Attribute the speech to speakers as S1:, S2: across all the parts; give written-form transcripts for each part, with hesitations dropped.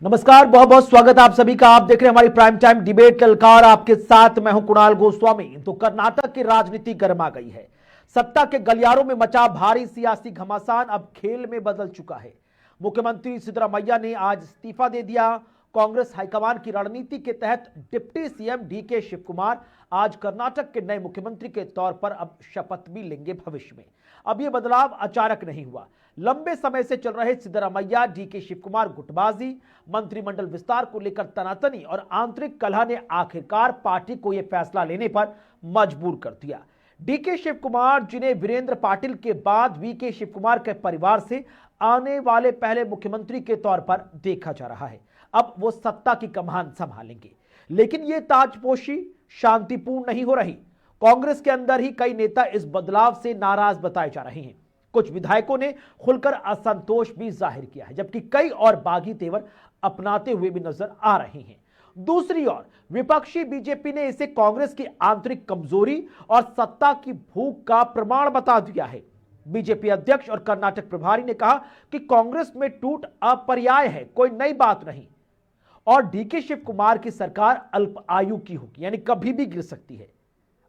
S1: नमस्कार, बहुत बहुत स्वागत आप सभी का। आप देख रहे हैं हमारी प्राइम टाइम डिबेट कलकार। आपके साथ मैं हूं कुणाल गोस्वामी। तो कर्नाटक की राजनीति गर्मा गई है। सत्ता के गलियारों में मचा भारी सियासी घमासान अब खेल में बदल चुका है। मुख्यमंत्री सिद्धरामैया ने आज इस्तीफा दे दिया। कांग्रेस हाईकमान की रणनीति के तहत deputy CM DK Shivakumar आज कर्नाटक के नए मुख्यमंत्री के तौर पर अब शपथ भी लेंगे भविष्य में। अब यह बदलाव अचानक नहीं हुआ। लंबे समय से चल रहे सिद्धरामैया डीके शिव कुमार गुटबाजी, मंत्रिमंडल विस्तार को लेकर तनातनी और आंतरिक कलह ने आखिरकार पार्टी को यह फैसला लेने पर मजबूर कर दिया। डीके शिव कुमार, जिन्हें वीरेंद्र पाटिल के बाद वीके शिव कुमार के परिवार से आने वाले पहले मुख्यमंत्री के तौर पर देखा जा रहा है, अब वो सत्ता की कमान संभालेंगे। लेकिन यह ताजपोशी शांतिपूर्ण नहीं हो रही। कांग्रेस के अंदर ही कई नेता इस बदलाव से नाराज बताए जा रहे हैं। कुछ विधायकों ने खुलकर असंतोष भी जाहिर किया है, जबकि कई और बागी तेवर अपनाते हुए भी नजर आ रहे हैं। दूसरी ओर विपक्षी बीजेपी ने इसे कांग्रेस की आंतरिक कमजोरी और सत्ता की भूख का प्रमाण बता दिया है। बीजेपी अध्यक्ष और कर्नाटक प्रभारी ने कहा कि कांग्रेस में टूट अपरियाय है, कोई नई बात नहीं, और डीके शिव कुमार की सरकार अल्प आयु की होगी, यानी कभी भी गिर सकती है।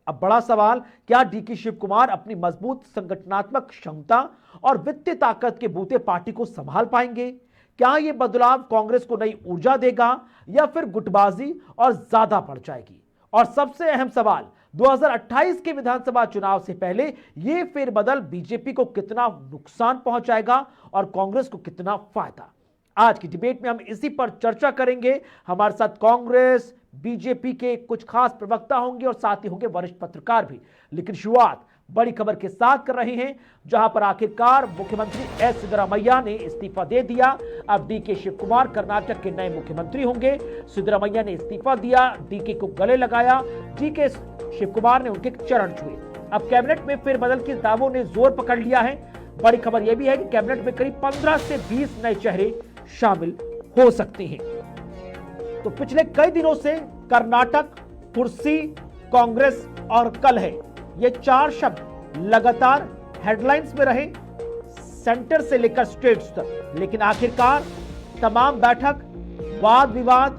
S1: अब बड़ा सवाल, क्या डीके शिव कुमार अपनी मजबूत संगठनात्मक क्षमता और वित्तीय ताकत के बूते पार्टी को संभाल पाएंगे? क्या यह बदलाव कांग्रेस को नई ऊर्जा देगा या फिर गुटबाजी और ज्यादा बढ़ जाएगी? और सबसे अहम सवाल, 2028 के विधानसभा चुनाव से पहले यह फेरबदल बीजेपी को कितना नुकसान पहुंचाएगा और कांग्रेस को कितना फायदा? आज की डिबेट में हम इसी पर चर्चा करेंगे। हमारे साथ कांग्रेस, बीजेपी के कुछ खास प्रवक्ता होंगे और साथ ही होंगे वरिष्ठ पत्रकार भी। लेकिन शुरुआत बड़ी खबर के साथ कर रहे हैं, जहां पर आखिरकार मुख्यमंत्री एस सिद्धरामैया ने इस्तीफा दे दिया। अब डीके शिव कुमार कर्नाटक के नए मुख्यमंत्री होंगे। सिद्धरामैया ने इस्तीफा दिया, डीके को गले लगाया, डीके शिव कुमार ने उनके चरण छुए। अब कैबिनेट में फेरबदल के दावों ने जोर पकड़ लिया है। बड़ी खबर यह भी है कि कैबिनेट में करीब 15 से 20 नए चेहरे शामिल हो सकते हैं। तो पिछले कई दिनों से कर्नाटक, कुर्सी, कांग्रेस और कल है, ये चार शब्द लगातार हेडलाइंस में रहे, सेंटर से लेकर स्टेट्स तक। लेकिन आखिरकार तमाम बैठक, वाद विवाद,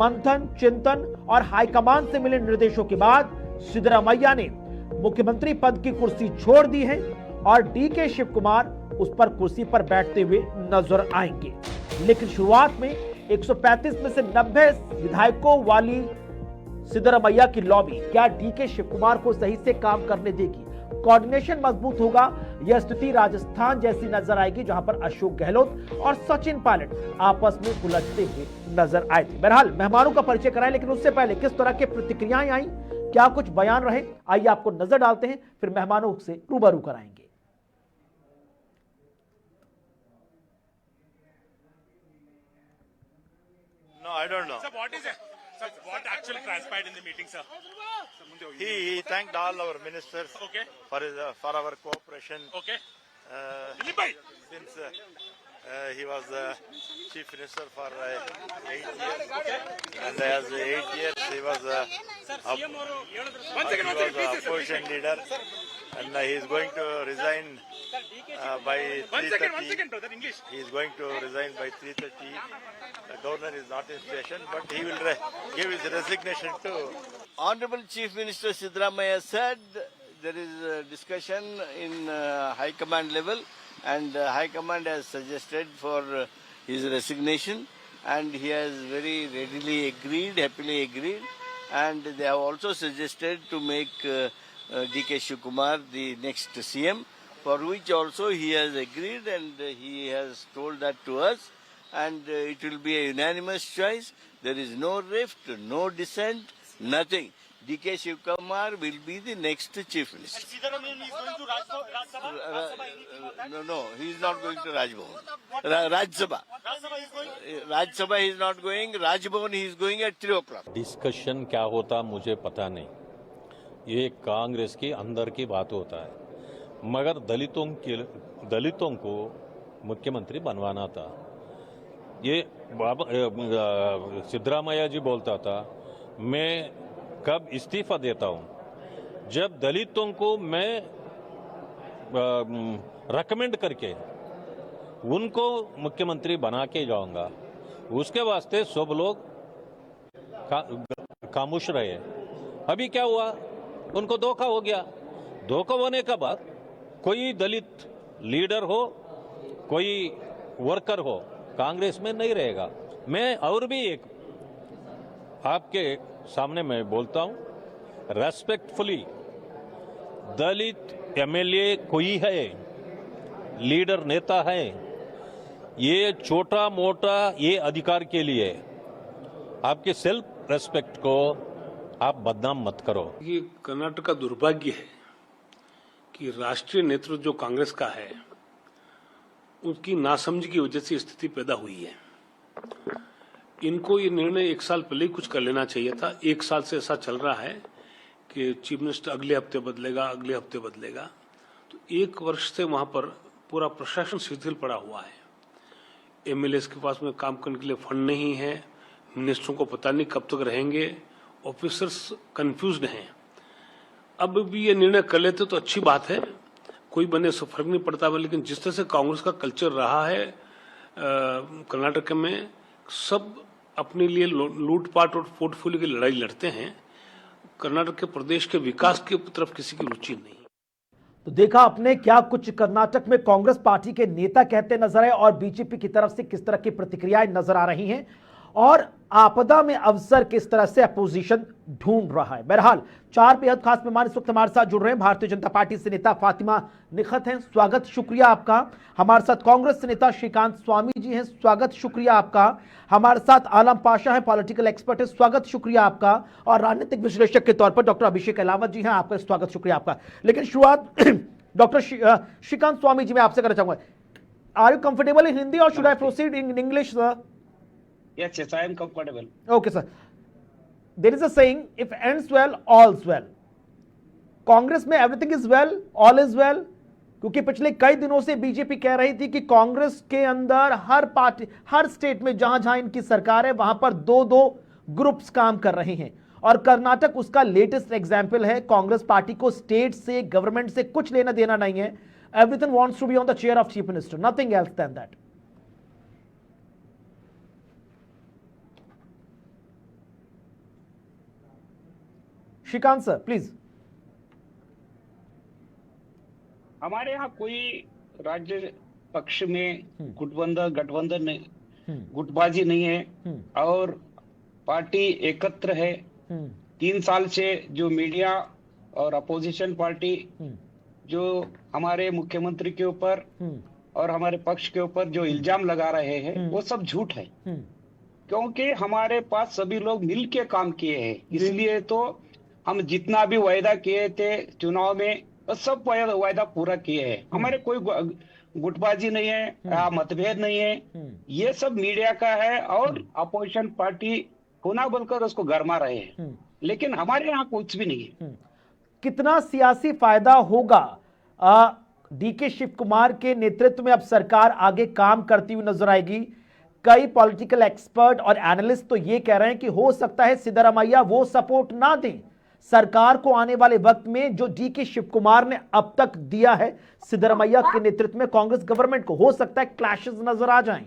S1: मंथन, चिंतन और हाईकमान से मिले निर्देशों के बाद सिद्धरामैया ने मुख्यमंत्री पद की कुर्सी छोड़ दी है और डीके शिव कुमार उस पर कुर्सी पर बैठते हुए नजर आएंगे। लेकिन शुरुआत में 135 में से 90 विधायकों वाली सिद्धरामैया की लॉबी क्या डीके शिव कुमार को सही से काम करने देगी? कोऑर्डिनेशन मजबूत होगा? यह स्थिति राजस्थान जैसी नजर आएगी, जहां पर अशोक गहलोत और सचिन पायलट आपस में उलझते हुए नजर आए थे। बहरहाल मेहमानों का परिचय कराएं, लेकिन उससे पहले किस तरह के प्रतिक्रियाएं आई, क्या कुछ बयान रहे, आइए आपको नजर डालते हैं, फिर मेहमानों से रूबरू कराएंगे।
S2: No, I don't know.
S3: Sir, what is it? Sir, what actually transpired in the meeting, sir?
S2: He thanked all our ministers
S3: Okay.
S2: for our cooperation.
S3: Okay.
S2: Uh, since he was chief minister for 8 years, and as 8 years he was opposition leader, and he is going to resign by 3:30.
S3: One second, brother, English.
S2: He is going to resign by 3:30. The governor is not in station, but he will give his resignation to.
S4: Honorable Chief Minister Siddaramaiah said there is a discussion in High Command level, and High Command has suggested for his resignation, and he has very readily agreed, happily agreed, and they have also suggested to make DK Shiv Kumar the next CM, for which also he has agreed, and he has told that to us, and it will be a unanimous choice. There is no rift, no dissent, nothing. DK Shiv Kumar will be the next Chief Minister.
S3: And Siddaramaiah is going to Rajya Sabha?
S4: No, he is not going to Raj Bhavan. Raj Sabha. Raj Sabha he is not going. Raj Bhavan he is going at 3 o'clock.
S5: Discussion क्या होता मुझे पता नहीं, ये कांग्रेस के अंदर की बात होता है, मगर दलितों को मुख्यमंत्री बनवाना था। ये सिद्धरामैया जी बोलता था मैं कब इस्तीफा देता हूं, जब दलितों को मैं रेकमेंड करके उनको मुख्यमंत्री बना के जाऊंगा। उसके वास्ते सब लोग खामोश रहे। अभी क्या हुआ, उनको धोखा हो गया। धोखा होने के बाद कोई दलित लीडर हो, कोई वर्कर हो, कांग्रेस में नहीं रहेगा। मैं और भी एक आपके सामने मैं बोलता हूं, रेस्पेक्टफुली, दलित एमएलए कोई है, लीडर नेता है, ये छोटा मोटा ये अधिकार के लिए आपके सेल्फ रेस्पेक्ट को आप बदनाम मत करो।
S6: ये कर्नाटक का दुर्भाग्य है कि राष्ट्रीय नेतृत्व जो कांग्रेस का है उनकी नासमझी की वजह से स्थिति पैदा हुई है। इनको ये निर्णय 1 साल पहले ही कुछ कर लेना चाहिए था। 1 साल से ऐसा चल रहा है कि चीफ मिनिस्टर अगले हफ्ते बदलेगा, अगले हफ्ते बदलेगा, तो 1 वर्ष से वहां पर पूरा प्रशासन शिथिल पड़ा हुआ है। एमएलएस के पास में काम करने के लिए फंड नहीं है, मिनिस्टरों को पता नहीं कब तक रहेंगे, ऑफिसर्स कंफ्यूज्ड हैं। अब भी ये निर्णय कर लेते तो अच्छी बात है, कोई बने से फर्क नहीं पड़ता है, लेकिन जिस तरह से कांग्रेस का कल्चर रहा है कर्नाटक में, सब अपने लिए लूटपाट और पोर्टफोलियो की लड़ाई लड़ते हैं। कर्नाटक के प्रदेश के विकास की तरफ किसी की रुचि नहीं।
S1: तो देखा आपने क्या कुछ कर्नाटक में कांग्रेस पार्टी के नेता कहते नजर आए और बीजेपी की तरफ से किस तरह की प्रतिक्रियाएं नजर आ रही हैं और आपदा में अवसर किस तरह से अपोजिशन ढूंढ रहा है। बहरहाल 4 बेहद खास मेहमान इस वक्त हमारे साथ जुड़ रहे हैं। भारतीय जनता पार्टी से नेता फातिमा निखत हैं, स्वागत शुक्रिया आपका। हमारे साथ कांग्रेस से नेता श्रीकांत स्वामी जी हैं, स्वागत शुक्रिया आपका। हमारे साथ आलम पाशा है, पॉलिटिकल एक्सपर्ट है, स्वागत शुक्रिया आपका। और राजनीतिक विश्लेषक के तौर पर डॉक्टर अभिषेक अहलावत जी हैं, आपका स्वागत शुक्रिया आपका। लेकिन शुरुआत डॉक्टर श्रीकांत स्वामी जी मैं आपसे करना चाहूंगा, are you comfortable in Hindi और should I proceed in English sir?
S3: Yes, I am comfortable.
S1: Okay, sir. There is a saying, if ends well, all's well. Congress में everything is well, all is well, क्योंकि पिछले कई दिनों से BJP कह रही थी कि कांग्रेस के अंदर हर पार्टी, हर स्टेट में जहां जहां इनकी सरकार है वहां पर 2-2 ग्रुप्स काम कर रहे हैं और कर्नाटक उसका लेटेस्ट एग्जाम्पल है। कांग्रेस पार्टी को स्टेट से, गवर्नमेंट से कुछ लेना देना नहीं है। Everything wants to be on the chair of chief minister, nothing else than that. Shrikant sir please.
S3: हमारे यहाँ कोई राज्य पक्ष में गठबंधन नहीं, गुटबाजी नहीं है और पार्टी एकत्र है। 3 साल से जो मीडिया और अपोजिशन पार्टी जो हमारे मुख्यमंत्री के ऊपर और हमारे पक्ष के ऊपर जो इल्जाम लगा रहे हैं वो सब झूठ है, क्योंकि हमारे पास सभी लोग मिलके काम किए हैं। इसलिए तो हम जितना भी वायदा किए थे चुनाव में सब वायदा पूरा किए हैं। हमारे कोई गुटबाजी नहीं है, मतभेद नहीं है, ये सब मीडिया का है और अपोजिशन पार्टी होना बोलकर उसको गरमा रहे हैं, लेकिन हमारे यहाँ कुछ भी नहीं है।
S1: कितना सियासी फायदा होगा डीके शिव कुमार के नेतृत्व में अब सरकार आगे काम करती हुई नजर आएगी? कई पॉलिटिकल एक्सपर्ट और एनालिस्ट तो ये कह रहे हैं कि हो सकता है सिद्धरामैया वो सपोर्ट ना दें सरकार को आने वाले वक्त में जो डीके शिव कुमार ने अब तक दिया है सिद्धरामैया के नेतृत्व में कांग्रेस गवर्नमेंट को। हो सकता है क्लैशेस नजर आ जाएं।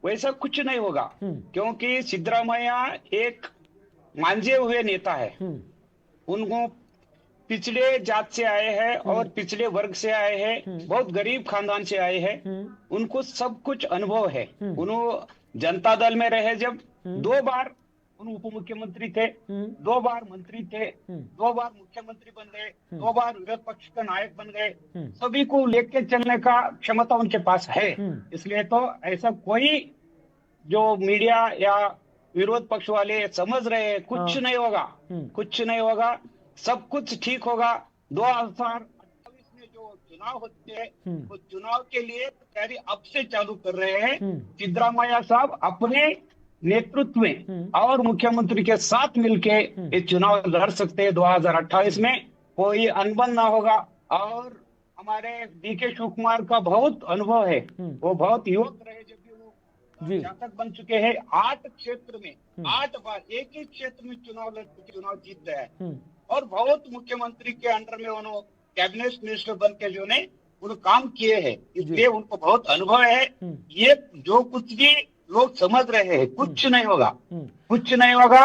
S3: वैसा कुछ नहीं होगा, क्योंकि सिद्धरामैया एक मांझे हुए नेता है। उनको पिछड़े जात से आए हैं और पिछड़े वर्ग से आए हैं, बहुत गरीब खानदान से आए हैं, उनको सब कुछ अनुभव है। उन्होंने जनता दल में रहे, जब 2 बार उन उप मुख्यमंत्री थे, 2 बार मंत्री थे, 2 बार मुख्यमंत्री बन गए, 2 बार विरोध पक्ष का नायक बन गए। सभी को लेके चलने का क्षमता उनके पास है। इसलिए तो ऐसा कोई जो मीडिया या विरोध पक्ष वाले समझ रहे हैं कुछ नहीं होगा, कुछ नहीं होगा, सब कुछ ठीक होगा। 2028 में जो चुनाव होते हैं वो चुनाव के लिए तैयारी अब से चालू कर रहे हैं। सिद्धरामैया साहब अपने नेतृत्व में और मुख्यमंत्री के साथ मिलके ये चुनाव लड़ सकते हैं 2028 में, कोई अनबन ना होगा। और हमारे डीके शिव कुमार का बहुत अनुभव है, वो बहुत युवक रहे जब भी वो शासक बन चुके हैं। 8 क्षेत्र में 8 बार एक ही क्षेत्र में चुनाव जीत गए और बहुत मुख्यमंत्री के अंडर में उन्होंने कैबिनेट मिनिस्टर बन के जो ने उन काम किए हैं, इसलिए उनको बहुत अनुभव है। ये जो कुछ भी लोग समझ रहे हैं कुछ नहीं होगा, कुछ नहीं होगा,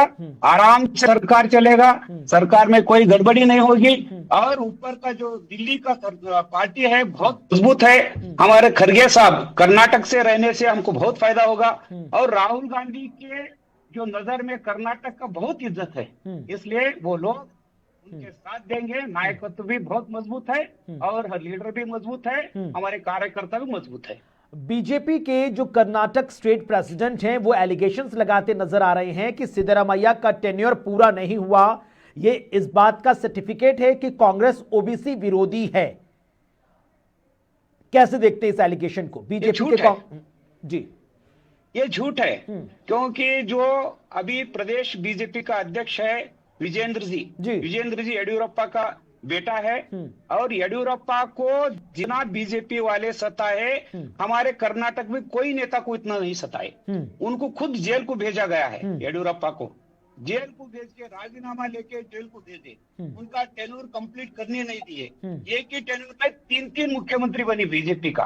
S3: आराम से सरकार चलेगा, सरकार में कोई गड़बड़ी नहीं होगी। और ऊपर का जो दिल्ली का पार्टी है बहुत मजबूत है। हमारे खड़गे साहब कर्नाटक से रहने से हमको बहुत फायदा होगा, और राहुल गांधी के जो नजर में कर्नाटक का बहुत इज्जत है, इसलिए वो लोग उनके साथ देंगे। नायकत्व भी बहुत मजबूत है और लीडर भी मजबूत है, हमारे कार्यकर्ता भी मजबूत है।
S1: बीजेपी के जो कर्नाटक स्टेट प्रेसिडेंट हैं वो एलिगेशंस लगाते नजर आ रहे हैं कि सिद्धरामैया का टेन्योर पूरा नहीं हुआ। ये इस बात का सर्टिफिकेट है कि कांग्रेस ओबीसी विरोधी है। कैसे देखते हैं इस एलिगेशन को बीजेपी के? जी,
S3: ये झूठ है, क्योंकि जो अभी प्रदेश बीजेपी का अध्यक्ष है विजेंद्र जी येडियुरप्पा का बेटा है, और येडियुरप्पा को जितना बीजेपी वाले सताए, हमारे कर्नाटक में कोई नेता को इतना नहीं सताए। उनको खुद जेल को भेजा गया है, येडियुरप्पा को जेल को भेज के राजीनामा लेके जेल को भेजे, उनका टेन्योर कंप्लीट करने नहीं दिए। एक ही टेन्योर में 3 मुख्यमंत्री बनी बीजेपी का।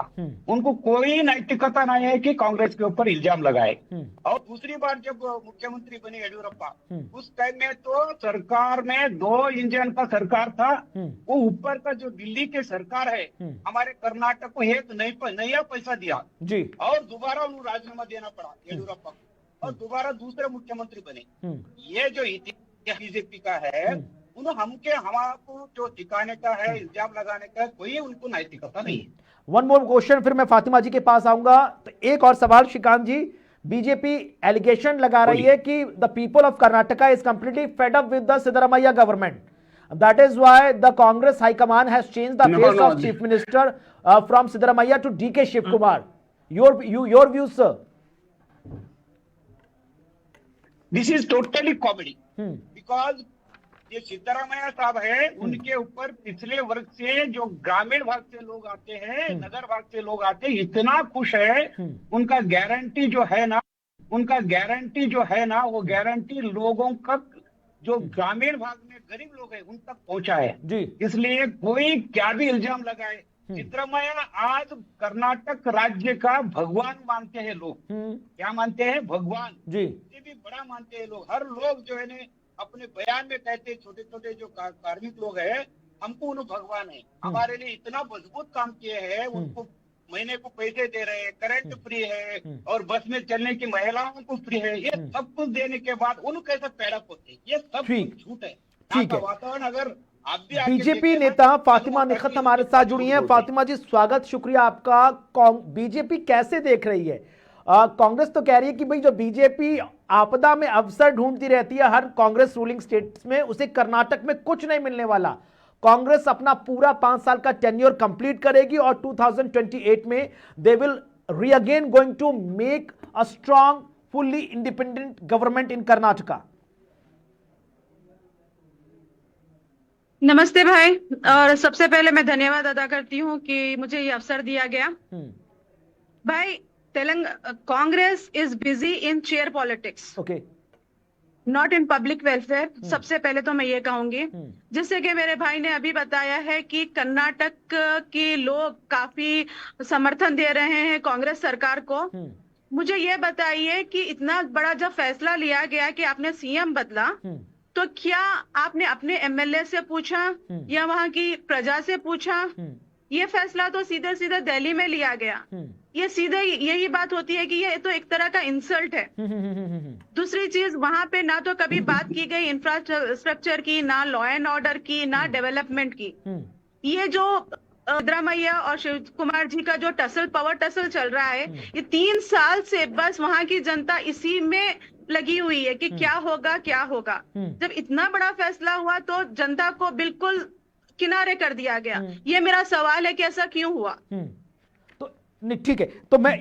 S3: उनको कोई नैतिकता नहीं है कि कांग्रेस के ऊपर इल्जाम लगाए। और दूसरी बार जब मुख्यमंत्री बने येडियुरप्पा, उस टाइम में तो सरकार में 2 इंजन का सरकार था। वो ऊपर का जो दिल्ली के सरकार है, हमारे कर्नाटक को एक नया पैसा दिया जी, और दोबारा उन्हें राजीनामा देना पड़ा येडियुरप्पा को, और दोबारा दूसरे मुख्यमंत्री बने। ये जो इतिहास बीजेपी का है, हमको जो ठिकाने का है, इल्जाम लगाने का, कोई उनको नैतिकता नहीं है।
S1: वन मोर क्वेश्चन, फिर मैं फातिमा जी के पास आऊंगा। तो एक और सवाल श्रीकांत जी, बीजेपी एलिगेशन लगा रही है कि the people of Karnataka is completely fed up with the Siddaramaiah government, that is why the Congress high command has changed the face of chief minister from Siddaramaiah to DK Shivakumar. Your views sir?
S3: This is totally comedy, because ये सिद्धरामैया साहब है, उनके ऊपर पिछले वर्ग से जो ग्रामीण भाग से लोग आते हैं, नगर भाग से लोग आते हैं, इतना खुश है। उनका गारंटी जो है ना, वो गारंटी लोगों का जो ग्रामीण भाग में गरीब लोग हैं उन तक पहुंचा है जी। इसलिए कोई क्या भी इल्जाम लगाए, सिद्धरामैया आज कर्नाटक राज्य का भगवान मानते हैं लोग। क्या मानते हैं? भगवान जी, भी बड़ा मानते हैं लोग। हर लोग जो है ने अपने बयान में कहते हैं, छोटे छोटे जो कार्मिक लोग हैं, हमको उन्हें भगवान है। हमारे लिए इतना मजबूत काम किए हैं, उनको महीने को पैसे दे रहे हैं, करंट फ्री है, और बस में चलने की महिलाओं को फ्री है। ये सब कुछ देने के बाद उन कैसे पैरअप होते हैं? ये सब झूठ है। ठीक है, वातावरण अगर
S1: बीजेपी नेता फातिमा निखत हमारे साथ जुड़ी हैं। फातिमा जी स्वागत, शुक्रिया आपका। बीजेपी कैसे देख रही है? कांग्रेस तो कह रही है कि भाई जो बीजेपी आपदा में अवसर ढूंढती रहती है हर कांग्रेस रूलिंग स्टेट्स में, उसे कर्नाटक में कुछ नहीं मिलने वाला। कांग्रेस अपना पूरा 5 साल का टेन्योर कंप्लीट करेगी और 2028 में they will re again going to make a strong fully independent government in Karnataka.
S7: नमस्ते भाई, और सबसे पहले मैं धन्यवाद अदा करती हूँ कि मुझे ये अवसर दिया गया। भाई, Congress is busy in chair politics, okay, not in public welfare. सबसे पहले तो मैं ये कहूंगी, जिससे कि मेरे भाई ने अभी बताया है कि कर्नाटक के लोग काफी समर्थन दे रहे हैं कांग्रेस सरकार को। मुझे ये बताइए कि इतना बड़ा जब फैसला लिया गया कि आपने सीएम बदला, तो क्या आपने अपने एमएलए से पूछा या वहां की प्रजा से पूछा? ये फैसला तो सीधे सीधे दिल्ली में लिया गया। ये सीधे यही बात होती है कि ये तो एक तरह का इंसल्ट है। दूसरी चीज, वहां पे ना तो कभी बात की गई इंफ्रास्ट्रक्चर की, ना लॉ एंड ऑर्डर की, ना डेवलपमेंट की। ये जो सिद्धरामैया और शिव कुमार जी का जो पावर टसल चल रहा है, ये 3 साल से बस वहां की जनता इसी में लगी हुई है कि क्या होगा क्या होगा। जब इतना बड़ा फैसला हुआ तो जनता को बिल्कुल किनारे कर दिया गया। ये मेरा सवाल है कि ऐसा क्यों हुआ?
S1: तो ठीक है, तो मैं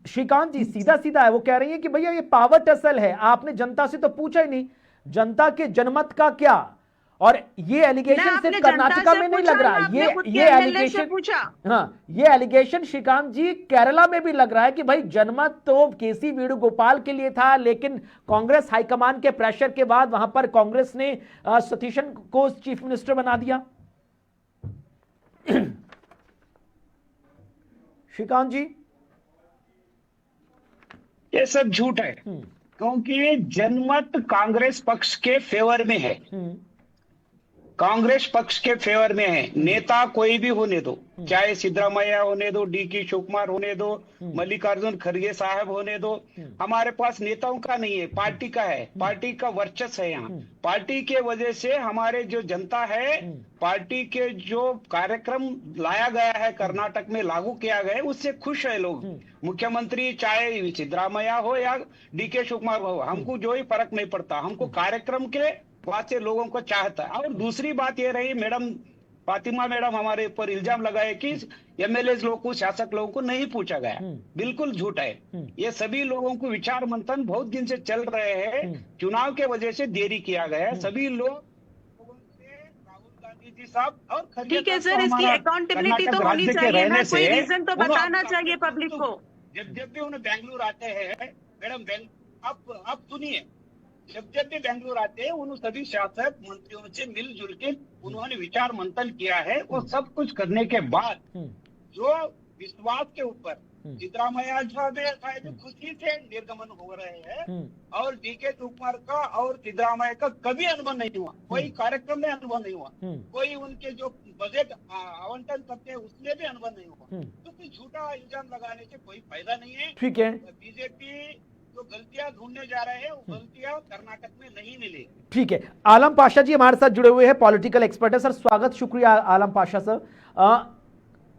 S1: श्रीकांत जी सीधा सीधा है, वो कह रही है कि भैया ये पावर टसल है, आपने जनता से तो पूछा ही नहीं, जनता के जनमत का क्या? और ये एलिगेशन सिर्फ कर्नाटका में नहीं लग रहा, ये एलिगेशन पूछा, हाँ, ये एलिगेशन श्रीकांत जी केरला में भी लग रहा है कि भाई जनमत तो केसी वेणुगोपाल के लिए था, लेकिन कांग्रेस हाईकमान के प्रेशर के बाद वहां पर कांग्रेस ने सतीशन को चीफ मिनिस्टर बना दिया। श्रीकांत जी,
S3: ये सब झूठ है, क्योंकि जनमत कांग्रेस पक्ष के फेवर में है, कांग्रेस पक्ष के फेवर में है। नेता कोई भी होने दो, चाहे सिद्धरामैया होने दो, डी.के. शिवकुमार होने दो, मल्लिकार्जुन खड़गे साहब होने दो, हमारे पास नेताओं का नहीं है, पार्टी का है, पार्टी का वर्चस्व है यहाँ। पार्टी के वजह से हमारे जो जनता है, पार्टी के जो कार्यक्रम लाया गया है कर्नाटक में लागू किया गया है, उससे खुश है लोग। मुख्यमंत्री चाहे सिद्धरामैया हो या डी.के. शिवकुमार हो, हमको जो ही फर्क नहीं पड़ता, हमको कार्यक्रम के बात से लोगों को चाहता है। और दूसरी बात ये रही, मैडम फातिमा मैडम हमारे ऊपर इल्जाम लगाए कि एमएलए लोगों को, शासक लोगों को नहीं पूछा गया। बिल्कुल झूठ है। ये सभी लोगों को विचार मंथन बहुत दिन से चल रहे हैं, चुनाव के वजह से देरी किया गया है। सभी लोग राहुल गांधी जी साहब और
S7: ठीक है सर, इसकी अकाउंटेबिलिटी तो होनी चाहिए ना, कोई रीजन तो बताना चाहिए पब्लिक को।
S3: जब भी उन्हें बेंगलुरु आते हैं मैडम, अब सुनिए, जब भी बेंगलुरु आते हैं उन सभी शासक मंत्रियों से मिलजुल के उन्होंने विचार मंथन किया है, और सब कुछ करने के बाद जो विश्वास के ऊपर सिद्धरामैया शायद खुशी से निर्गमन हो रहे हैं, और डी.के. शिवकुमार का और सिद्धरामैया का कभी अनुभव नहीं हुआ, कोई कार्यक्रम में अनुभव नहीं हुआ, कोई उनके जो बजट आवंटन करते हैं उसमें भी अनुभव नहीं हुआ। तो कोई झूठा इल्जाम लगाने से कोई फायदा नहीं है।
S1: ठीक है,
S3: बीजेपी जो गलतियां ढूंढने जा रहे हैं, वो गलतियां कर्नाटक में नहीं मिलेगी।
S1: ठीक है। आलम पाशा जी हमारे साथ जुड़े हुए हैं, पॉलिटिकल एक्सपर्ट है। सर स्वागत, शुक्रिया आलम पाशा सर।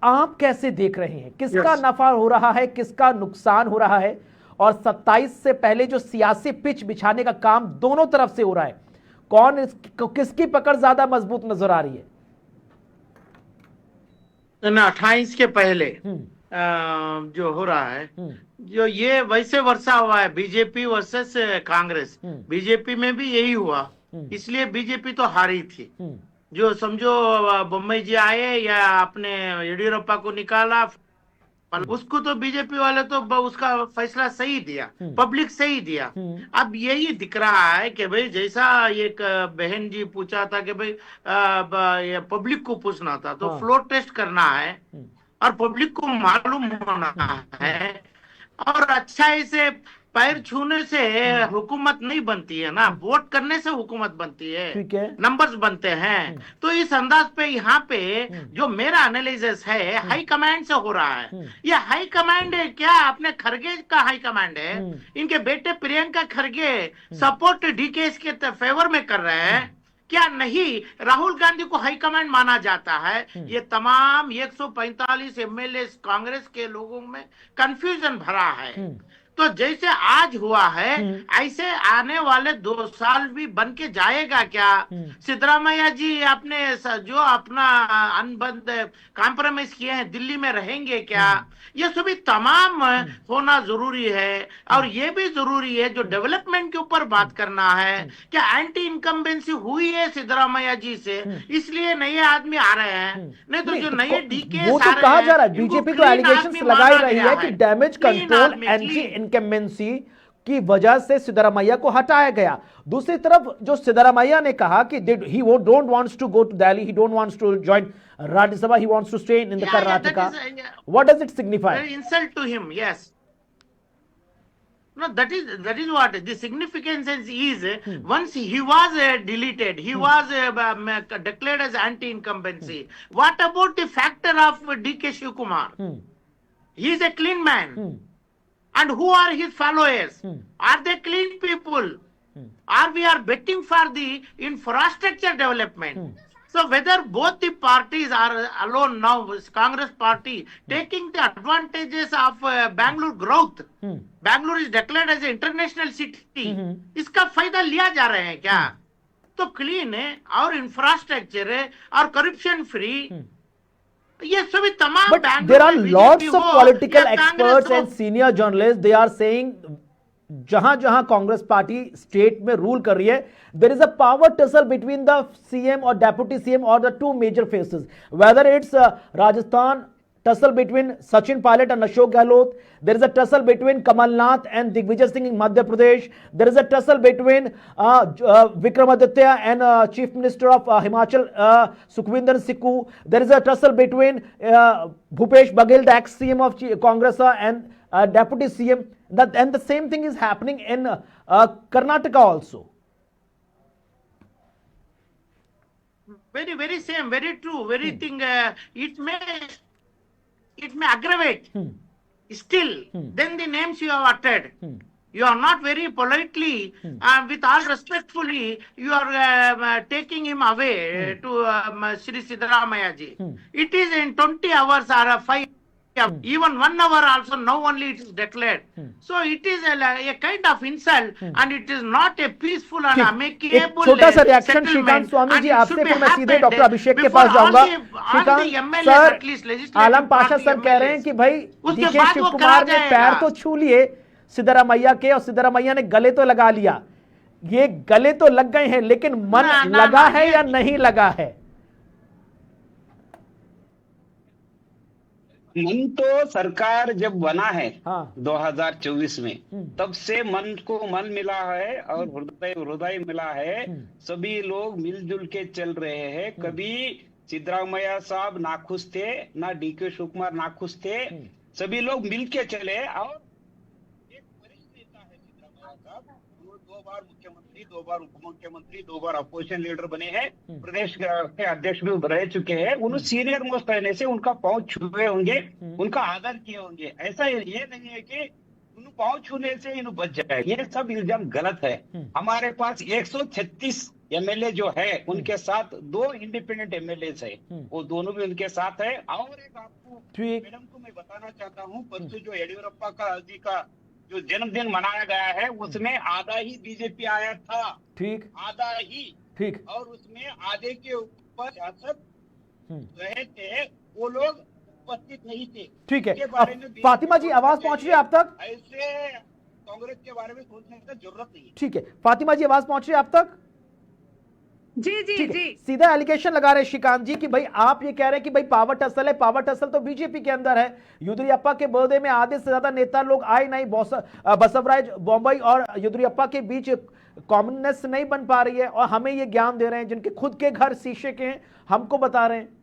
S1: आप कैसे देख रहे हैं, किसका नफा हो रहा है, किसका नुकसान हो रहा है, और 27 से पहले जो सियासी पिच बिछाने का काम दोनों तरफ से हो रहा है, किसकी पकड़ ज्यादा मजबूत नजर आ रही है?
S8: 28 के पहले जो हो रहा है, जो ये वैसे वर्षा हुआ है बीजेपी वर्सेस कांग्रेस, बीजेपी में भी यही हुआ, इसलिए बीजेपी तो हारी थी। जो समझो बम्बई जी आए या अपने येडियुरप्पा को निकाला, उसको तो बीजेपी वाले तो उसका फैसला सही दिया, पब्लिक सही दिया। अब यही दिख रहा है कि भाई, जैसा एक बहन जी पूछा था कि भाई पब्लिक को पूछना था, तो फ्लोर टेस्ट करना है और पब्लिक को मालूम होना है, और अच्छा ऐसे पैर छूने से हुकूमत नहीं बनती है ना, वोट करने से हुकूमत बनती है, नंबर्स बनते हैं। तो इस अंदाज पे यहाँ पे जो मेरा एनालिसिस है, हाई कमांड से हो रहा है। ये हाई कमांड है क्या? अपने खरगे का हाई कमांड है, इनके बेटे प्रियंका खरगे सपोर्ट डीके के फेवर में कर रहे हैं क्या? नहीं, राहुल गांधी को हाई कमांड माना जाता है। ये तमाम 145 एमएलए कांग्रेस के लोगों में कंफ्यूजन भरा है। तो जैसे आज हुआ है, ऐसे आने वाले 2 साल भी बन के जाएगा क्या? सिद्धरामैया जी अपने जो अपना अनबंद कॉम्प्रोमाइज किए हैं, दिल्ली में रहेंगे क्या? ये सभी तमाम होना जरूरी है। और ये भी जरूरी है, जो डेवलपमेंट के ऊपर बात करना है, क्या एंटी इनकम्बेंसी हुई है सिद्धरामैया जी से, इसलिए नए आदमी आ रहे हैं। नहीं तो जो नए डीके
S1: वो तो कहा जा रहा है, बीजेपी को एलिगेशंस लगाई रही है कि डैमेज कंट्रोल एंटी इनकम्बेंसी की वजह से सिद्धरामैया को हटाया गया। दूसरी तरफ जो सिद्धरामैया ने कहा कि he don't wants to go to Delhi, he don't wants to join Rajya Sabha, he wants to stay in the Karnataka. What does it signify?
S8: Insult to him, yes. No, that is what the significance is. Once he was deleted, he was declared as anti-incumbency. What about the factor of D.K. Shivakumar? He is a clean man. And who are his followers? Are they clean people? Or we are betting for the infrastructure development? So whether both the parties are alone now, Congress party taking the advantages of Bangalore growth, Bangalore is declared as an international city, इसका फायदा लिया जा रहे हैं क्या? तो clean है और इंफ्रास्ट्रक्चर है और करप्शन फ्री, ये सभी तमाम।
S1: But there are lots of political experts and senior journalists, they are saying जहां जहां कांग्रेस पार्टी स्टेट में रूल कर रही है, there is a power tussle between the CM or deputy CM or the two major faces, whether it's Rajasthan, tussle between Sachin Pilot and Ashok Gehlot. There is a tussle between Kamal Nath and Digvijay Singh in Madhya Pradesh. There is a tussle between Vikramaditya and Chief Minister of Himachal, Sukhvinder Sikku. There is a tussle between Bhupesh Baghel, the ex-CM of Congress, and Deputy CM. And the same thing is happening in Karnataka also.
S8: Very, very same, very true, very thing. It may aggravate. Still, then the names you have uttered, you are not very politely, with all respectfully, you are taking him away to Shri Siddaramaiah ji. It is in 20 hours or 5. Even 1 hour also, now only it is declared. So it is a kind of insult, and it is not a peaceful and amicable
S1: छोटा सा reaction Shrikant Swami ji आपसे, फिर मैं सीधे doctor अभिषेक के पास जाऊंगा। Shrikant sir, आलम Pasha sir कह रहे हैं कि भाई डीके शिव कुमार ने पैर तो छू लिए सिद्धरामैया के, और सिद्धरामैया ने गले तो लगा लिया। ये गले तो लग गए हैं, लेकिन मन लगा है या नहीं लगा है?
S3: मन तो सरकार जब बना है 2024 में, तब से मन को मन मिला है और हृदय हृदय मिला है। सभी लोग मिलजुल के चल रहे हैं। कभी सिद्धरामैया साहब नाखुश थे, ना डीके शिवकुमार नाखुश थे, सभी लोग मिल के चले। और एक वरिष्ठ नेता है सिद्धरामैया साहब, वो 2 बार मुख्यमंत्री, 2 बार उप मुख्यमंत्री, 2 बार अपोजिशन लीडर बने हैं, प्रदेश के अध्यक्ष भी रह चुके हैं। उन्होंने सीनियर मोस्ट रहने से उनका पांव छुए होंगे, उनका आदर किए होंगे। ऐसा ये नहीं है कि उन्हें पांव छूने से इन्हें बच जाए। ये सब इल्जाम गलत है। हमारे पास 136 एमएलए जो है, उनके साथ 2 इंडिपेंडेंट एमएलए है, वो दोनों भी उनके साथ है। और एक आपको मैडम को मैं बताना चाहता हूँ, परसों जो येडियुरप्पा जी का जो जन्मदिन मनाया गया है, उसमें आधा ही बीजेपी आया था। ठीक, आधा ही। ठीक। और उसमें आधे के ऊपर शासक रहे थे, वो लोग उपस्थित नहीं थे। ठीक है।
S1: फातिमा जी आवाज पहुंच रही है आप तक?
S3: ऐसे कांग्रेस के बारे में सोचने की जरूरत नहीं है।
S1: ठीक है, फातिमा जी आवाज पहुंच रही है आप तक?
S7: जी जी जी।
S1: सीधा एलिगेशन लगा रहे श्रीकांत जी कि भाई आप ये कह रहे हैं कि भाई पावर टसल है। पावर टसल तो बीजेपी के अंदर है। येदियुरप्पा के बर्थडे में आधे से ज्यादा नेता लोग आए नहीं। बसवराज बॉम्बई और येदियुरप्पा के बीच कॉमननेस नहीं बन पा रही है, और हमें ये ज्ञान दे रहे हैं जिनके खुद के घर शीशे के हैं, हमको बता रहे हैं।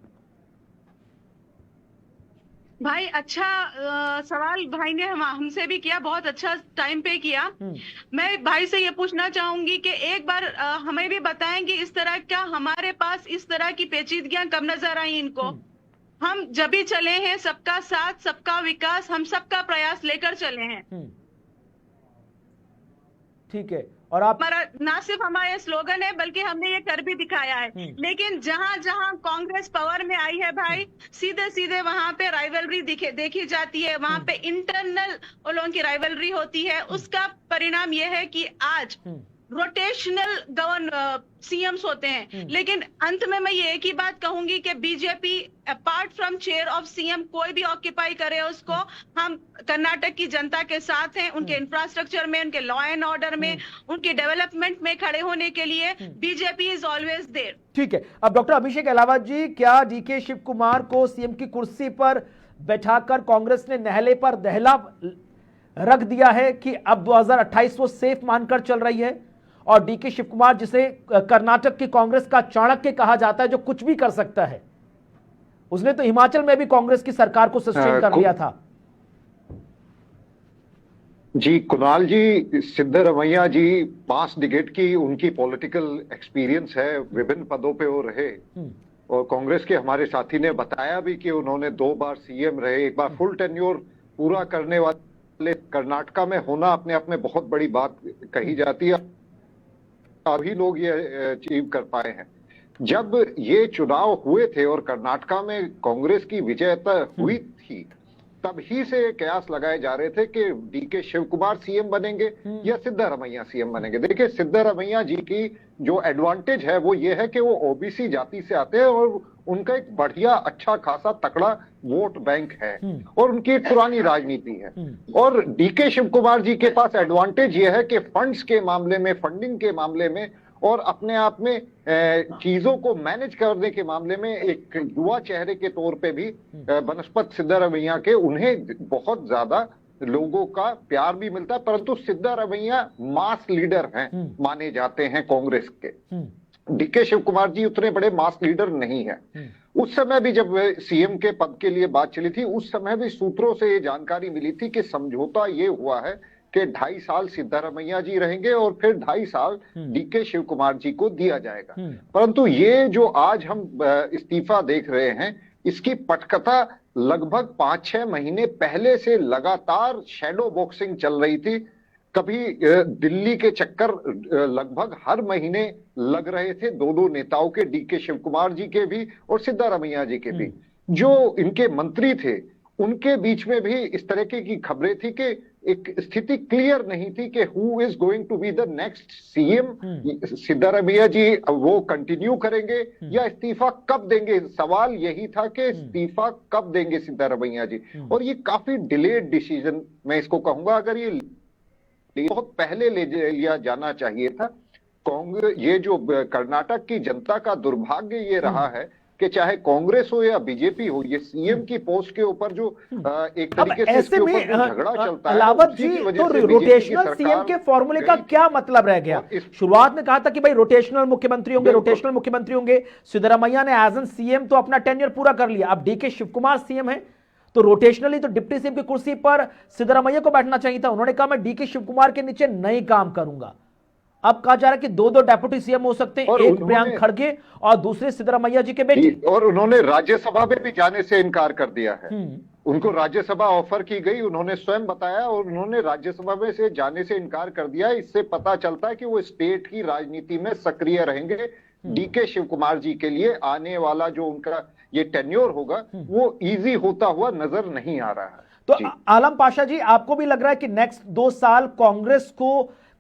S7: भाई अच्छा सवाल भाई ने हमसे भी किया, बहुत अच्छा टाइम पे किया। मैं भाई से ये पूछना चाहूंगी कि एक बार हमें भी बताएं कि इस तरह का हमारे पास इस तरह की पेचीदगियां कब नजर आई इनको। हम जब भी चले हैं सबका साथ, सबका विकास, हम सबका प्रयास लेकर चले हैं।
S1: ठीक है। और आप
S7: हमारा ना सिर्फ हमारा स्लोगन है, बल्कि हमने ये कर भी दिखाया है। लेकिन जहां जहां कांग्रेस पावर में आई है भाई, सीधे सीधे वहां पे राइवलरी देखी जाती है, वहां पे इंटरनल लोगों की राइवलरी होती है। उसका परिणाम यह है कि आज रोटेशनल सीएम्स होते हैं। लेकिन अंत में मैं ये एक ही बात कहूंगी कि BJP apart from chair of CM कोई भी ऑक्यूपाई करे उसको, हम कर्नाटक की जनता के साथ हैं। उनके इंफ्रास्ट्रक्चर में, उनके लॉ एंड ऑर्डर में, उनके डेवलपमेंट में खड़े होने के लिए बीजेपी इज ऑलवेज देयर।
S1: ठीक है। अब डॉक्टर अभिषेक अहलावत जी, क्या डीके शिव कुमार को सीएम की कुर्सी पर बैठाकर कांग्रेस ने नहले पर दहला रख दिया है कि अब 2028 वो सेफ मानकर चल रही है? और डीके शिव कुमार, जिसे कर्नाटक की कांग्रेस का चाणक्य कहा जाता है, जो कुछ भी कर सकता है, उसने तो हिमाचल में भी कांग्रेस की सरकार को सस्टेन कर लिया था।
S9: जी कुणाल जी, सिद्धरामैया जी 5 डिकेड की उनकी पॉलिटिकल एक्सपीरियंस है, विभिन्न पदों पे वो रहे, और कांग्रेस के हमारे साथी ने बताया भी कि उन्होंने 2 बार सीएम रहे। एक बार फुल टेन्योर पूरा करने वाले कर्नाटका में होना अपने आप में बहुत बड़ी बात कही जाती है। अभी लोग ये अचीव कर पाए हैं। जब ये चुनाव हुए थे और कर्नाटका में कांग्रेस की विजयता हुई थी, तब ही से कयास लगाए जा रहे थे कि डीके शिव कुमार सीएम बनेंगे या सिद्धरामैया सीएम बनेंगे। देखिए, सिद्धरामैया जी की जो एडवांटेज है वो ये है कि वो ओबीसी जाति से आते हैं और उनका एक बढ़िया अच्छा खासा तकड़ा वोट बैंक है और उनकी एक पुरानी राजनीति है। और डीके शिव कुमार जी के पास एडवांटेज ये है कि फंड्स के मामले में, फंडिंग के मामले में और अपने आप में चीजों को मैनेज करने के मामले में एक युवा चेहरे के तौर पे भी बनस्पत सिद्धारमैया के उन्हें बहुत ज्यादा लोगों का प्यार भी मिलता है, परंतु सिद्धारमैया मास लीडर हैं माने जाते हैं कांग्रेस के। डीके शिव कुमार जी उतने बड़े मास लीडर नहीं है। उस समय भी जब सीएम के पद के लिए बात चली थी, उस समय भी सूत्रों से ये जानकारी मिली थी कि समझौता ये हुआ है कि 2.5 साल सिद्धारमैया जी रहेंगे और फिर 2.5 साल डीके शिव कुमार जी को दिया जाएगा। परंतु ये जो आज हम इस्तीफा देख रहे हैं, इसकी पटकथा लगभग 5-6 महीने पहले से लगातार शैडो बॉक्सिंग चल रही थी। कभी दिल्ली के चक्कर लगभग हर महीने लग रहे थे दो नेताओं के, डीके शिव कुमार जी के भी और सिद्धारमैया जी के भी। जो इनके मंत्री थे उनके बीच में भी इस तरह की खबरें थी कि एक स्थिति क्लियर नहीं थी कि who is going to be the next CM. Siddaramaiah ji वो कंटिन्यू करेंगे या इस्तीफा कब देंगे, सवाल यही था कि इस्तीफा कब देंगे सिद्धारमैया जी। और ये काफी डिलेड डिसीजन मैं इसको कहूंगा, अगर ये बहुत पहले ले लिया जाना चाहिए था। कांग्रेस, ये जो कर्नाटक की जनता का दुर्भाग्य ये रहा है कि चाहे कांग्रेस हो या बीजेपी हो, ये सीएम की पोस्ट के ऊपर जो एक तरीके से इसके ऊपर जो झगड़ा चलता है,
S1: अलावत जी, तो रोटेशनल सीएम के फॉर्मूले का क्या मतलब रह गया? शुरुआत में कहा था कि भाई रोटेशनल मुख्यमंत्री होंगे, सिद्धरामैया ने एज एन सीएम तो अपना टेन्योर पूरा कर लिया, अब डीके शिव कुमार सीएम है तो रोटेशनली तो डिप्टी सीएम की कुर्सी पर सिद्धरामैया को बैठना चाहिए था। उन्होंने कहा मैं डीके शिव कुमार के नीचे नहीं काम करूंगा। अब कहा जा रहा है कि 2 डेप्यूटी सीएम हो सकते हैं, एक प्रियंक खड़गे और दूसरे सिद्धरामैया जी के बेटे।
S9: और उन्होंने राज्यसभा में भी जाने से इनकार कर दिया है। उनको राज्यसभा ऑफर की गई, उन्होंने स्वयं बताया, और उन्होंने राज्यसभा में से जाने से इनकार कर दिया। इससे पता चलता है कि वो स्टेट की राजनीति में सक्रिय रहेंगे। डीके शिव कुमार जी के लिए आने वाला जो उनका ये टेन्योर होगा वो इजी होता हुआ नजर नहीं आ रहा है।
S1: तो आलम पाशा जी, आपको भी लग रहा है कि नेक्स्ट 2 साल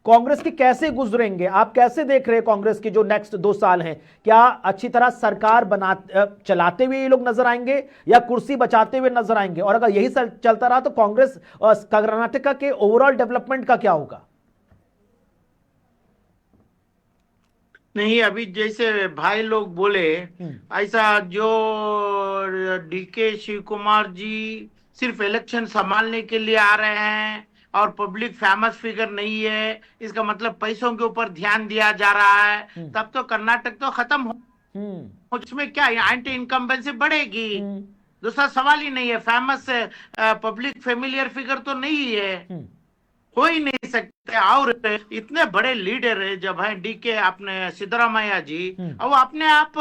S1: कांग्रेस की कैसे गुजरेंगे? आप कैसे देख रहे हैं कांग्रेस के जो नेक्स्ट 2 साल हैं? क्या अच्छी तरह सरकार चलाते हुए ये लोग नजर आएंगे या कुर्सी बचाते हुए नजर आएंगे? और अगर यही चलता रहा तो कांग्रेस कर्नाटक के ओवरऑल डेवलपमेंट का क्या होगा?
S8: नहीं, अभी जैसे भाई लोग बोले ऐसा, जो डीके शिव कुमार जी सिर्फ इलेक्शन संभालने के लिए आ रहे हैं और पब्लिक फेमस फिगर नहीं है, इसका मतलब पैसों के ऊपर ध्यान दिया जा रहा है, तब तो कर्नाटक तो खत्म हो। उसमें क्या एंटी इनकम्बेंसी बढ़ेगी, दूसरा सवाल ही नहीं है। फेमस पब्लिक फेमिलियर फिगर तो नहीं है, हो ही नहीं सकते। और इतने बड़े लीडर है जब है डीके अपने सिद्धरामैया जी, और वो अपने आप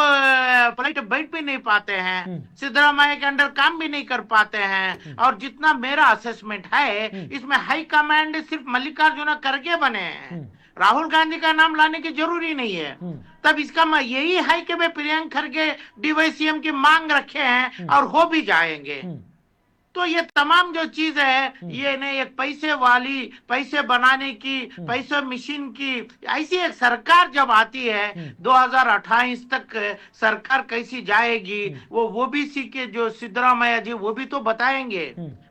S8: पलट बैठ भी नहीं पाते हैं, सिद्धरामैया के अंडर काम भी नहीं कर पाते हैं। और जितना मेरा असेसमेंट है, इसमें हाई कमांड सिर्फ मल्लिकार्जुन खड़गे बने हैं, राहुल गांधी का नाम लाने की जरूरी नहीं है। तब इसका यही है कि वे प्रियंक खड़गे डीवाईसीएम की मांग रखे हैं और हो भी जाएंगे। तो ये तमाम जो चीज है, ये ने एक पैसे बनाने की, पैसे मशीन की ऐसी एक सरकार जब आती है, 2028 तक सरकार कैसी जाएगी, वो ओबीसी के जो सिद्धरामैया जी वो भी तो बताएंगे,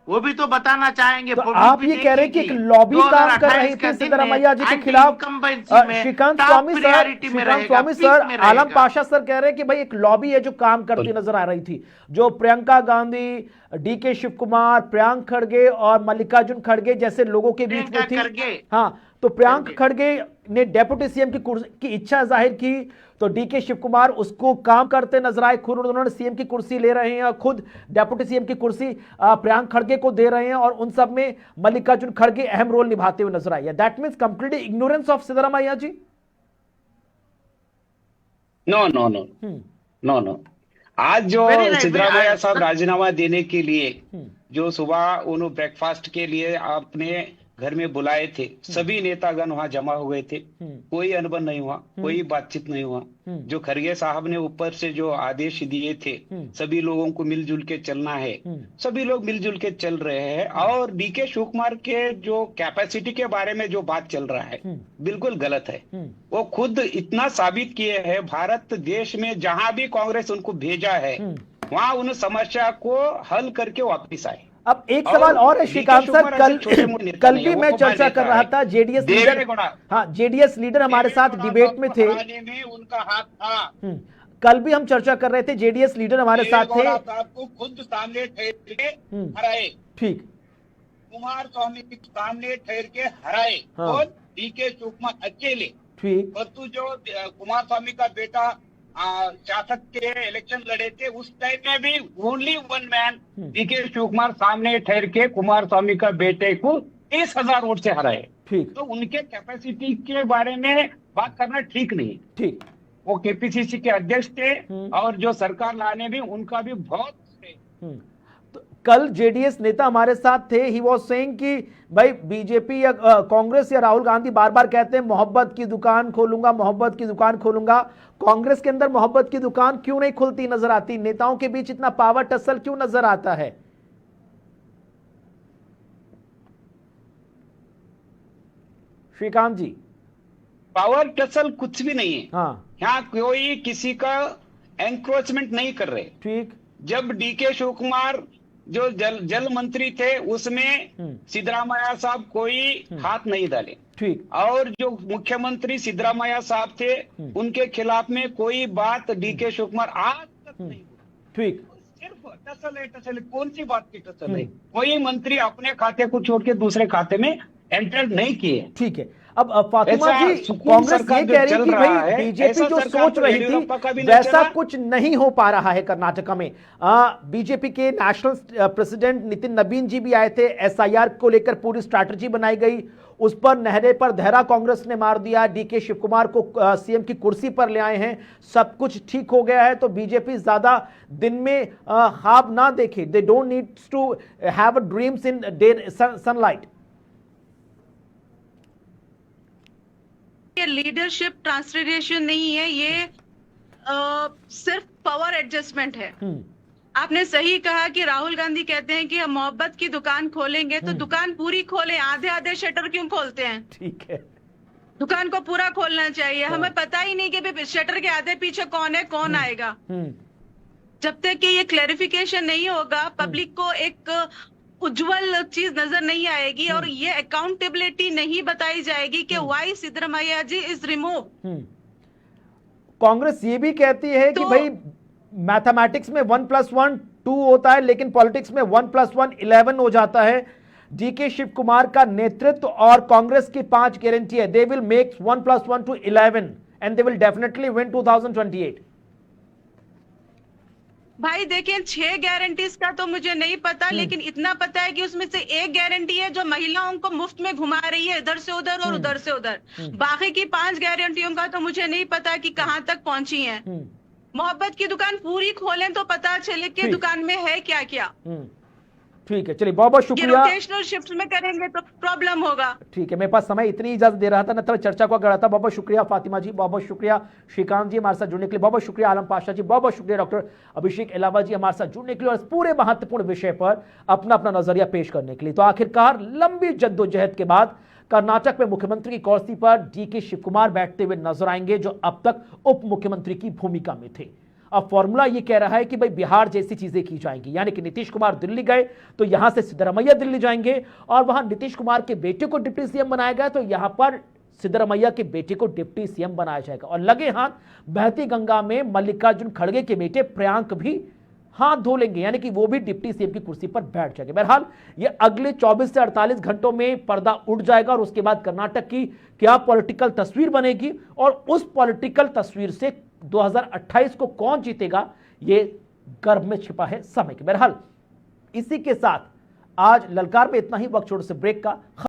S8: वो भी तो बताना चाहेंगे।
S1: तो आप ये कह रहे हैं कि एक लॉबी काम कर रही थी सिद्धरामैया जी के खिलाफ। श्रीकांत स्वामी सर, आलम पाशा सर कह रहे हैं कि भाई एक लॉबी है जो काम करती नजर आ रही थी, जो प्रियंका गांधी, डीके शिव कुमार, प्रियंक खड़गे और मल्लिकार्जुन खड़गे जैसे लोगों के बीच में थी। हाँ, तो प्रियंक खड़गे ने डेप्यूटी सीएम की इच्छा जाहिर की, तो डीके शिव कुमार उसको काम करते नजर आए। खुद उन्होंने सीएम की कुर्सी ले रहे हैं और खुद डेप्यूटी सीएम की कुर्सी प्रियंक खड़गे को दे रहे हैं, और उन सब में मल्लिकार्जुन खड़गे अहम रोल निभाते हुए नजर आए। That means completely ignorance of Siddaramaiah ji.
S3: No. आज जो सिद्धरामैया साहब राजीनामा देने के लिए जो सुबह उन्होंने ब्रेकफास्ट के लिए अपने घर में बुलाए थे, सभी नेतागण वहां जमा हुए थे, कोई अनबन नहीं हुआ, कोई बातचीत नहीं हुआ। जो खड़गे साहब ने ऊपर से जो आदेश दिए थे, सभी लोगों को मिलजुल के चलना है, सभी लोग मिलजुल के चल रहे हैं। और डीके शिव कुमार के जो कैपेसिटी के बारे में जो बात चल रहा है, बिल्कुल गलत है। वो खुद इतना साबित किए हैं, भारत देश में जहां भी कांग्रेस उनको भेजा है, वहां उन समस्या को हल करके वापिस आए।
S1: अब एक सवाल और है श्रीकांत सर, कल भी मैं चर्चा कर रहा था, जेडीएस लीडर, हाँ जेडीएस लीडर हमारे साथ डिबेट में थे,
S3: उनका हाथ था।
S1: कल भी हम चर्चा कर रहे थे, जेडीएस लीडर हमारे साथ थे,
S3: आपको खुद सामने ठहर के हराए,
S1: ठीक,
S3: कुमार स्वामी के सामने ठहर के हराए, और डीके शिवकुमार अकेले,
S1: ठीक,
S3: और तू जो कुमार स्वामी का बेटा शासक के इलेक्शन लड़े थे उस टाइम में भी only one man DK Shivakumar सामने ठहर के कुमार स्वामी का बेटे को 30,000 वोट से हराए।
S1: ठीक,
S3: तो उनके कैपेसिटी के बारे में बात करना ठीक नहीं।
S1: ठीक,
S3: वो केपीसीसी के अध्यक्ष थे और जो सरकार लाने भी उनका भी बहुत
S1: तो कल जेडीएस नेता हमारे साथ थे, ही वाज सेइंग कि भाई बीजेपी या कांग्रेस या राहुल गांधी बार बार कहते हैं मोहब्बत की दुकान खोलूंगा, मोहब्बत की दुकान खोलूंगा, कांग्रेस के अंदर मोहब्बत की दुकान क्यों नहीं खुलती नजर आती, नेताओं के बीच इतना पावर टसल क्यों नजर आता है? श्रीकांत जी,
S3: पावर टसल कुछ भी नहीं है।
S1: हाँ,
S3: यहाँ कोई किसी का एंक्रोचमेंट नहीं कर रहे।
S1: ठीक,
S3: जब डीके शिवकुमार जो जल मंत्री थे उसमें सिद्धरामैया साहब कोई हाथ नहीं डाले,
S1: ठीक,
S3: और जो मुख्यमंत्री सिद्धरामैया साहब थे उनके खिलाफ में कोई बात डीके शिवकुमार आज तक नहीं बोले।
S1: ठीक,
S3: सिर्फ टसल है, टसल है, कौन सी बात की टसल है? कोई मंत्री अपने खाते को छोड़ के दूसरे खाते में एंटर नहीं किए।
S1: ठीक है। अब फातिमा जी, कांग्रेस ये कह रही है कि भाई बीजेपी जो सोच रही थी वैसा कुछ नहीं हो पा रहा है कर्नाटका में। बीजेपी के नेशनल प्रेसिडेंट नितिन नबीन जी भी आए थे, एसआईआर को लेकर पूरी स्ट्रैटेजी बनाई गई, उस पर नहरे पर धहरा कांग्रेस ने मार दिया, डीके शिवकुमार को सीएम की कुर्सी पर ले आए हैं, सब कुछ ठीक हो गया है। तो बीजेपी ज्यादा दिन में ख्वाब ना देखे, they don't needs to have a dreams in sunlight.
S7: ये लीडरशिप ट्रांसफॉर्मेशन नहीं है, ये सिर्फ पावर एडजस्टमेंट है। आपने सही कहा कि राहुल गांधी कहते हैं कि हम मोहब्बत की दुकान खोलेंगे, तो दुकान पूरी खोलें, आधे आधे शटर क्यों खोलते हैं?
S1: ठीक है,
S7: दुकान को पूरा खोलना चाहिए। हमें पता ही नहीं कि शटर के आधे पीछे कौन है, कौन आएगा। जब तक कि ये क्लैरिफिकेशन नहीं होगा, पब्लिक को एक उज्जवल चीज नजर नहीं आएगी और ये अकाउंटेबिलिटी नहीं बताई जाएगी कि why Siddaramaiah ji is remove.
S1: Congress ये भी कहती है कि भाई मैथमेटिक्स में 1+1 2 होता है, लेकिन पॉलिटिक्स में 1+1 11 हो जाता है। डीके शिव कुमार का नेतृत्व और कांग्रेस की 5 गारंटी है, they will make 1+1 to 11 and they will definitely win 2028।
S7: भाई देखिए, 6 गारंटीज का तो मुझे नहीं पता, लेकिन इतना पता है कि उसमें से एक गारंटी है जो महिलाओं को मुफ्त में घुमा रही है, इधर से उधर और उधर से उधर। बाकी की 5 गारंटियों का तो मुझे नहीं पता कि कहां तक पहुंची हैं। मोहब्बत की दुकान पूरी खोलें तो पता चले कि दुकान में है क्या क्या।
S1: ठीक है, चलिए बहुत बहुत शुक्रिया।
S7: रोटेशनल शिफ्ट में करेंगे तो प्रॉब्लम होगा।
S1: ठीक है, मेरे पास समय इतनी इजाजत दे रहा था, न तो चर्चा को गढ़ा था। बहुत बहुत शुक्रिया फातिमा जी, बहुत बहुत शुक्रिया श्रीकांत जी हमारे साथ जुड़ने के लिए, बहुत बहुत शुक्रिया आलम पाशा जी, बहुत बहुत शुक्रिया डॉक्टर अभिषेक इलावा जी हमारे साथ जुड़ने के लिए और इस पूरे महत्वपूर्ण विषय पर अपना अपना नजरिया पेश करने के लिए। तो आखिरकार लंबी जद्दोजहद के बाद कर्नाटक में मुख्यमंत्री की कुर्सी पर डीके शिवकुमार बैठते हुए नजर आएंगे, जो अब तक उप मुख्यमंत्री की भूमिका में थे। अब फॉर्मूला ये कह रहा है कि भाई बिहार जैसी चीजें की जाएंगी, यानी कि नीतीश कुमार दिल्ली गए तो यहां से सिद्धरामैया दिल्ली जाएंगे और वहां नीतीश कुमार के बेटे को डिप्टी सीएम बनाया गया तो यहां पर सिद्धरामैया के बेटे को डिप्टी सीएम बनाया जाएगा। और लगे हाथ बहती गंगा में मल्लिकार्जुन खड़गे के बेटे प्रियांक भी हाथ धो लेंगे, यानी कि वो भी डिप्टी सीएम की कुर्सी पर बैठ जाएंगे। बहरहाल ये अगले 24 से 48 घंटों में पर्दा उठ जाएगा और उसके बाद कर्नाटक की क्या पॉलिटिकल तस्वीर बनेगी और उस पॉलिटिकल तस्वीर से 2028 को कौन जीतेगा, ये गर्भ में छिपा है समय के। बहरहाल इसी के साथ आज ललकार में इतना ही, वक्त छोड़ से ब्रेक का।